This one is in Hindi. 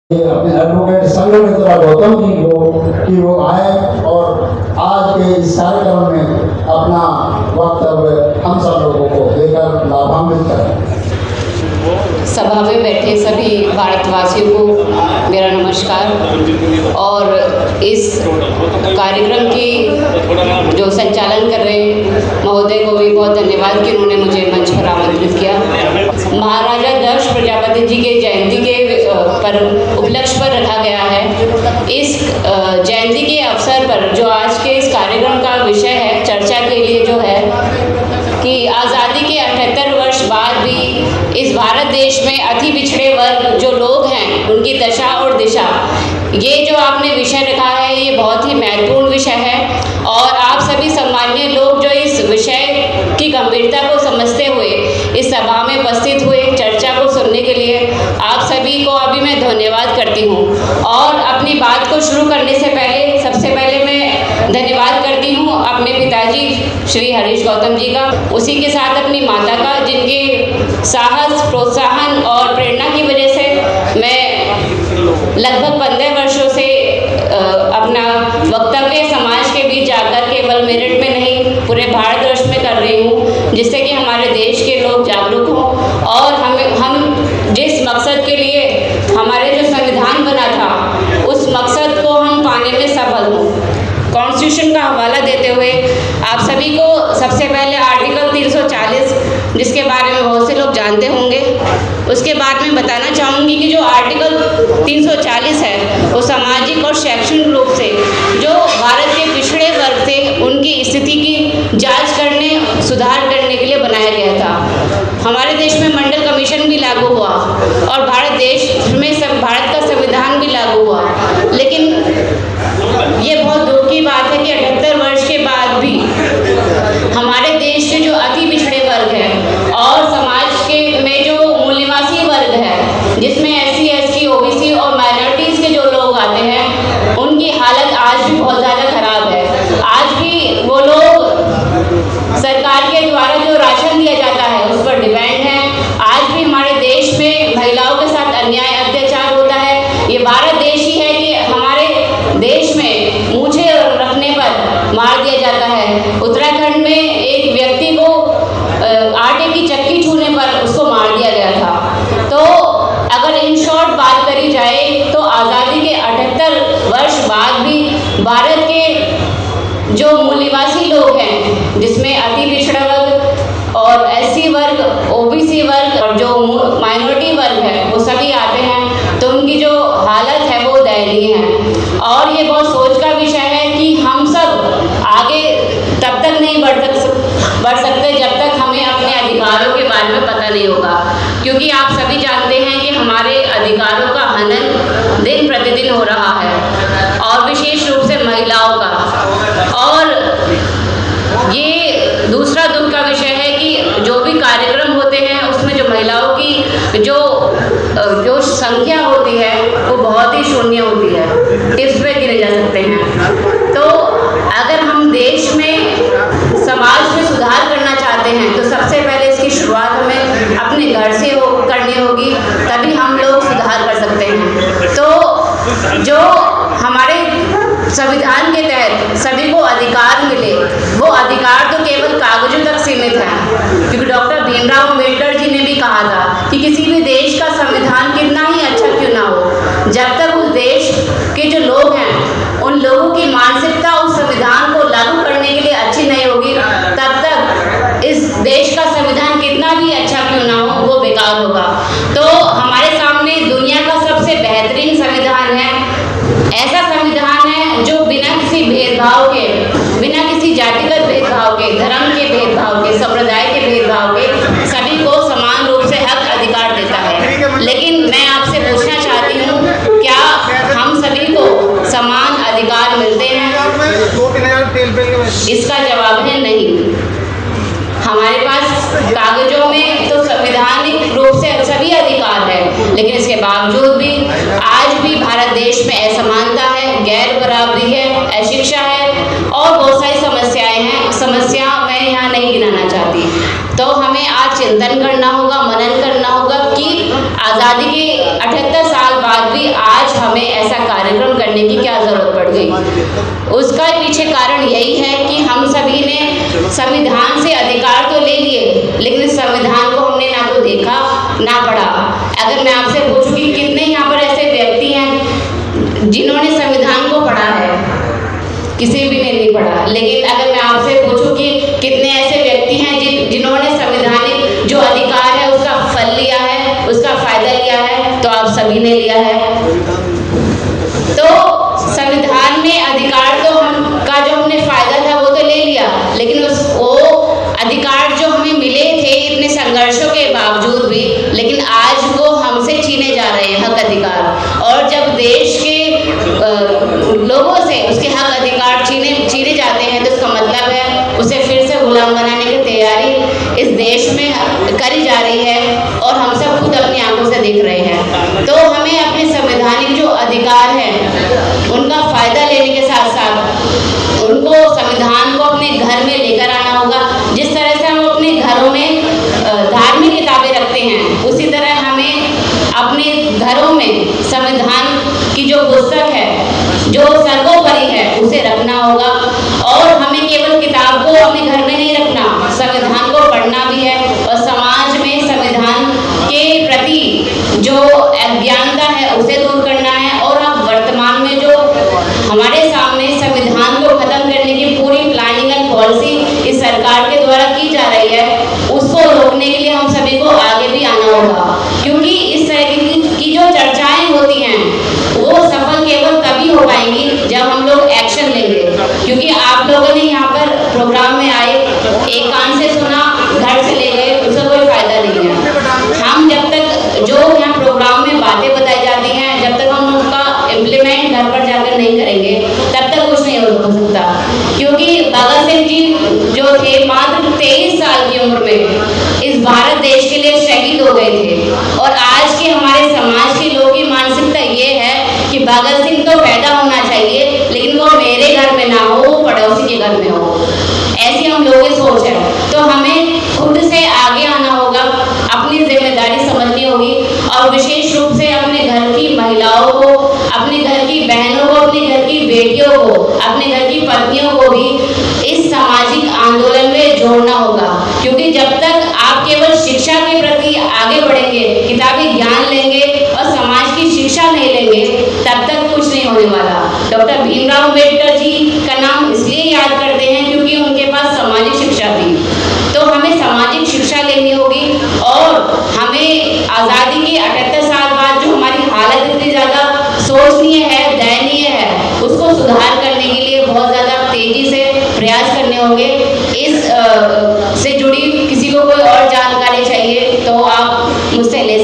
अपने एडवोकेट संघ मित्रा गौतम जी को कि वो आए और आज के इस कार्यक्रम में अपना वक्तव्य हम सब लोगों को देकर लाभान्वित करें। सभा में बैठे सभी भारतवासियों को मेरा नमस्कार और इस कार्यक्रम की जो संचालन कर रहे महोदय को भी बहुत धन्यवाद कि उन्होंने मुझे मंच पर आमंत्रित किया। महाराजा दक्ष प्रजापति जी के जयंती के पर उपलक्ष्य पर रखा गया है। इस जयंती के अवसर पर जो आज के इस कार्यक्रम का विषय है चर्चा के लिए जो है कि आज़ादी के 78 वर्ष बाद भी इस भारत देश में अति पिछड़े वर्ग जो लोग हैं उनकी दशा और दिशा, ये जो आपने विषय रखा है ये बहुत ही महत्वपूर्ण विषय है और आप सभी सम्मान्य लोग जो इस विषय की गंभीरता को समझते हुए इस सभा में उपस्थित हुए चर्चा को सुनने के लिए आप सभी को अभी मैं धन्यवाद करती हूँ। और अपनी बात को शुरू करने से पहले सबसे पहले मैं धन्यवाद करती हूँ अपने पिताजी श्री हरीश गौतम जी का, उसी के साथ अपनी माता का जिनके साहस, प्रोत्साहन और प्रेरणा की वजह से मैं लगभग 15 वर्षों से अपना वक्तव्य समाज के बीच जाकर केवल मेरठ में नहीं पूरे भारतवर्ष में कर रही हूँ, जिससे कि हमारे देश के लोग जागरूक हों और हम जिस मकसद के लिए हमारे जो संविधान बना था उस मकसद को हम पाने में सफल हों। कॉन्स्टिट्यूशन का हवाला देते हुए आप सभी को सबसे पहले आर्टिकल 340 जिसके बारे में बहुत से लोग जानते होंगे उसके बारे में बताना चाहूँगी कि जो आर्टिकल 340 है वो सामाजिक और शैक्षणिक रूप से जो भारत के पिछड़े वर्ग थे उनकी स्थिति की जांच करने, सुधार करने के लिए बनाया गया था। हमारे देश में मंडल कमीशन भी लागू हुआ और भारत देश में भारत का संविधान भी लागू हुआ, लेकिन ये बहुत दुख की बात है कि 78 वर्ष के बाद भी हमारे देश के जो अति पिछड़े वर्ग हैं और समाज के में जो मूल्यवासी वर्ग है जिसमें SC, ST, OBC और माइनॉरिटीज़ के जो लोग आते हैं उनकी हालत आज भी बहुत ज़्यादा खराब है। आज भी वो लोग सरकार के द्वारा जो राशन दिया जाता है उस पर डिपेंड है। आज भी हमारे देश में महिलाओं के साथ अन्याय, अत्याचार होता है। ये भारत देश ही है कि हमारे देश में मूछें रखने पर मार दिया जाता है। उत्तराखंड में एक व्यक्ति को आटे की चक्की छूने पर उसको मार दिया गया था। तो अगर इन शॉर्ट बात करी जाए तो आज़ादी के 78 वर्ष बाद भी भारत के जो मूल्यवासी लोग हैं जिसमें अति पिछड़ा वर्ग और SC वर्ग, OBC वर्ग और जो माइनॉरिटी वर्ग है वो सभी आते हैं, तो उनकी जो हालत है वो दयनीय है। और ये बहुत सोच का विषय है कि हम सब आगे तब तक नहीं बढ़ सकते जब तक हमें अपने अधिकारों के बारे में पता नहीं होगा, क्योंकि आप सभी जानते हैं कि हमारे अधिकारों का हनन दिन प्रतिदिन हो रहा है और विशेष रूप से महिलाओं का। और ये दूसरा दुख का विषय है कि जो भी कार्यक्रम होते हैं उसमें जो महिलाओं की जो संख्या होती है वो बहुत ही शून्य होती है, टिप्स पे गिने जा सकते हैं। तो अगर हम देश में समाज में सुधार करना चाहते हैं तो सबसे पहले इसकी शुरुआत हमें अपने घर से करनी होगी, तभी हम लोग सुधार कर सकते हैं। तो जो हमारे संविधान के तहत सभी को अधिकार मिले, वो अधिकार तो केवल कागजों तक सीमित है, क्योंकि डॉक्टर भीमराव अम्बेडकर जी ने भी कहा था कि किसी भी देश का संविधान कितना ही अच्छा क्यों ना हो, जब तक उस देश के जो लोग हैं उन लोगों की मानसिकता उस संविधान को लागू करने के लिए अच्छी नहीं होगी, तब तक इस देश का संविधान कितना भी अच्छा क्यों ना हो वो बेकार होगा। तो हमारे सामने दुनिया का सबसे बेहतरीन संविधान है, ऐसा संविधान है जो बिना किसी भेदभाव के, बिना किसी जातिगत भेदभाव के, धर्म के भेदभाव के, संप्रदाय के भेदभाव के सभी को समान रूप से हक अधिकार देता है। लेकिन मैं आपसे पूछना चाहती हूँ, क्या हम सभी को समान अधिकार मिलते हैं? इसका जवाब है नहीं। हमारे पास कागजों में तो संवैधानिक रूप से सभी अधिकार है, लेकिन इसके बावजूद भी आज भी भारत देश में असमानता है, गैर बराबरी है, अशिक्षा है और बहुत सारी समस्याएं हैं। समस्या मैं यहाँ नहीं गिनाना चाहती। तो हमें आज चिंतन करना होगा, मनन करना होगा कि आज़ादी के 78 साल बाद भी आज उसका पीछे कारण यही है कि हम सभी ने संविधान से अधिकार तो ले लिए, लेकिन संविधान को हमने ना तो देखा ना पढ़ा। अगर मैं आपसे पूछूं कि कितने यहाँ पर ऐसे व्यक्ति हैं जिन्होंने संविधान को पढ़ा है, किसी भी ने नहीं पढ़ा। लेकिन अगर मैं आपसे पूछूं कि कितने ऐसे व्यक्ति हैं जिन्होंने संवैधानिक जो अधिकार है उसका फल लिया है, उसका फायदा लिया है, तो आप सभी ने लिया है। तो संविधान में अधिकार तो हमने फायदा था वो तो ले लिया, लेकिन वो अधिकार जो हमें मिले थे इतने संघर्षों के बावजूद भी, लेकिन आज वो हमसे छीने जा रहे हैं हक अधिकार। और जब देश के लोगों से उसके हक अधिकार छीने जाते हैं तो इसका मतलब है उसे फिर से गुलाम बनाने की तैयारी इस देश में करी जा रही है, और हम सब खुद अपनी आंखों से देख रहे हैं। तो हमें अपने संवैधानिक जो अधिकार हैं उनका फायदा लेने के साथ साथ उनको संविधान को अपने घर में लेकर आना होगा। जिस तरह से हम अपने घरों में धार्मिक किताबें रखते हैं, उसी तरह हमें अपने घरों में संविधान की जो पुस्तक है जो सर्वोपरि है उसे रखना होगा। और हमें केवल किताब को अपने घर में नहीं रखना, संविधान को पढ़ना भी है और समाज में संविधान के प्रति जो अज्ञानता है उसे दूर करना है। और अब वर्तमान में जो हमारे सामने संविधान को खत्म करने की पूरी प्लानिंग एंड पॉलिसी इस सरकार के द्वारा की जा रही है, उसको रोकने के लिए हम सभी को आगे भी आना होगा। क्योंकि इस तरह की जो चर्चाएं होती हैं वो सफल केवल तभी हो पाएंगी जब हम लोग एक्शन लेंगे। क्योंकि आप लोगों ने यहाँ पर प्रोग्राम में आए, एक कान से सुना, घर से ले गए, उसका कोई फायदा नहीं है। हम जब तक जो यहाँ प्रोग्राम में बातें बताई जाती हैं, जब तक हम उनका इम्प्लीमेंट घर पर जाकर नहीं करेंगे तब तक कुछ नहीं हो सकता। क्योंकि भगत सिंह जी जो थे मात्र 23 साल की उम्र में इस भारत देश के लिए शहीद हो गए थे। और आज के हमारे समाज के लोगों की मानसिकता ये है कि भगत सिंह तो पैदा होना चाहिए, लेकिन वो मेरे घर में ना हो, वो पड़ोसी के घर में हो। ऐसी हम लोगों की सोच है। तो हमें खुद से आगे आना होगा, अपनी जिम्मेदारी समझनी होगी, और विशेष रूप से अपने घर की महिलाओं को, अपने घर की बहनों को, अपने घर की बेटियों को, अपने घर की पत्नियों को भी इस सामाजिक आंदोलन में जोड़ना होगा। क्योंकि जब तक आप केवल शिक्षा के प्रति आगे बढ़ेंगे, किताबी ज्ञान लेंगे और समाज की शिक्षा नहीं लेंगे, तब तक कुछ नहीं होने वाला। डॉक्टर भीमराव अम्बेडकर जी का नाम इसलिए याद करते हैं क्योंकि उनके पास सामाजिक शिक्षा थी। तो हमें सामाजिक शिक्षा लेनी होगी, और हमें आज़ादी के 78 साल बाद जो हमारी हालत इतनी ज़्यादा शोचनीय है, दयनीय है, उसको सुधार करने के लिए बहुत ज़्यादा तेज़ी से प्रयास करने होंगे। इस से जुड़ी किसी को कोई और जानकारी चाहिए तो आप मुझसे ले